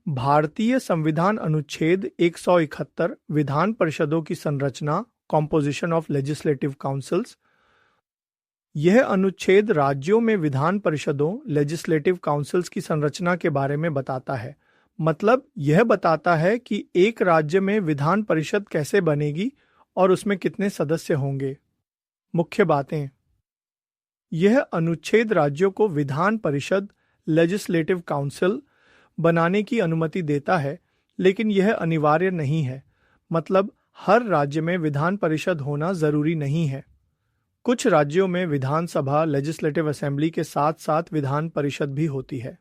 भारतीय संविधान अनुच्छेद 171 विधान परिषदों की संरचना, कॉम्पोजिशन ऑफ लेजिस्लेटिव काउंसिल्स। यह अनुच्छेद राज्यों में विधान परिषदों, लेजिस्लेटिव काउंसिल्स की संरचना के बारे में बताता है। मतलब यह बताता है कि एक राज्य में विधान परिषद कैसे बनेगी और उसमें कितने सदस्य होंगे। मुख्य बातें: यह अनुच्छेद राज्यों को विधान परिषद, लेजिस्लेटिव काउंसिल बनाने की अनुमति देता है, लेकिन यह अनिवार्य नहीं है। मतलब हर राज्य में विधान परिषद होना जरूरी नहीं है। कुछ राज्यों में विधानसभा, लेजिस्लेटिव असेंबली के साथ साथ विधान परिषद भी होती है।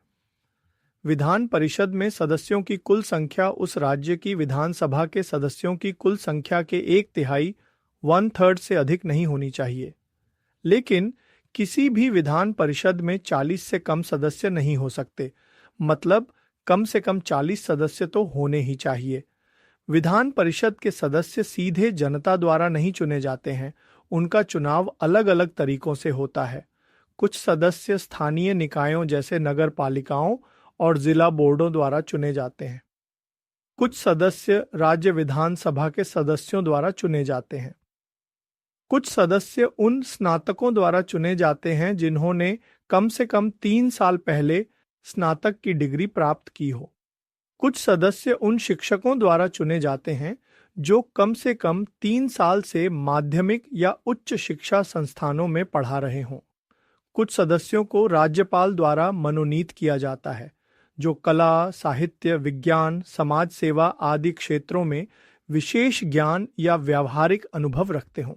विधान परिषद में सदस्यों की कुल संख्या उस राज्य की विधानसभा के सदस्यों की कुल संख्या के 1/3 1/3 से अधिक नहीं होनी चाहिए। लेकिन किसी भी विधान परिषद में 40 से कम सदस्य नहीं हो सकते। मतलब कम से कम 40 सदस्य तो होने ही चाहिए। विधान परिषद के सदस्य सीधे जनता द्वारा नहीं चुने जाते हैं, उनका चुनाव अलग अलग तरीकों से होता है। कुछ सदस्य स्थानीय निकायों जैसे नगर पालिकाओं और जिला बोर्डों द्वारा चुने जाते हैं। कुछ सदस्य राज्य विधानसभा के सदस्यों द्वारा चुने जाते हैं। कुछ सदस्य उन स्नातकों द्वारा चुने जाते हैं जिन्होंने कम से कम 3 साल पहले स्नातक की डिग्री प्राप्त की हो। कुछ सदस्य उन शिक्षकों द्वारा चुने जाते हैं जो कम से कम 3 साल से माध्यमिक या उच्च शिक्षा संस्थानों में पढ़ा रहे हों। कुछ सदस्यों को राज्यपाल द्वारा मनोनीत किया जाता है जो कला, साहित्य, विज्ञान, समाज सेवा आदि क्षेत्रों में विशेष ज्ञान या व्यावहारिक अनुभव रखते हों।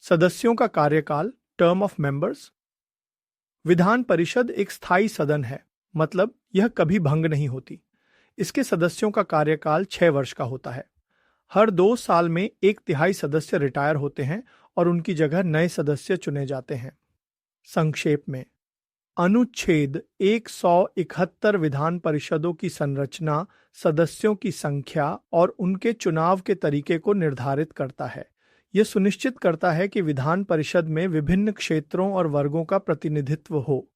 सदस्यों का कार्यकाल, term of members. Vidhan Parishad एक स्थायी सदन है, मतलब यह कभी भंग नहीं होती। इसके सदस्यों का कार्यकाल 6 वर्ष का होता है। हर 2 साल में 1/3 सदस्य रिटायर होते हैं और उनकी जगह नए सदस्य चुने जाते हैं। संक्षेप में, अनुच्छेद 171 विधान परिषदों की संरचना, सदस्यों की संख्या और उनके चुनाव के तरीके को निर्धारित करता है। यह सुनिश्चित करता है कि विधान परिषद में विभिन्न क्षेत्रों और वर्गों का प्रतिनिधित्व हो।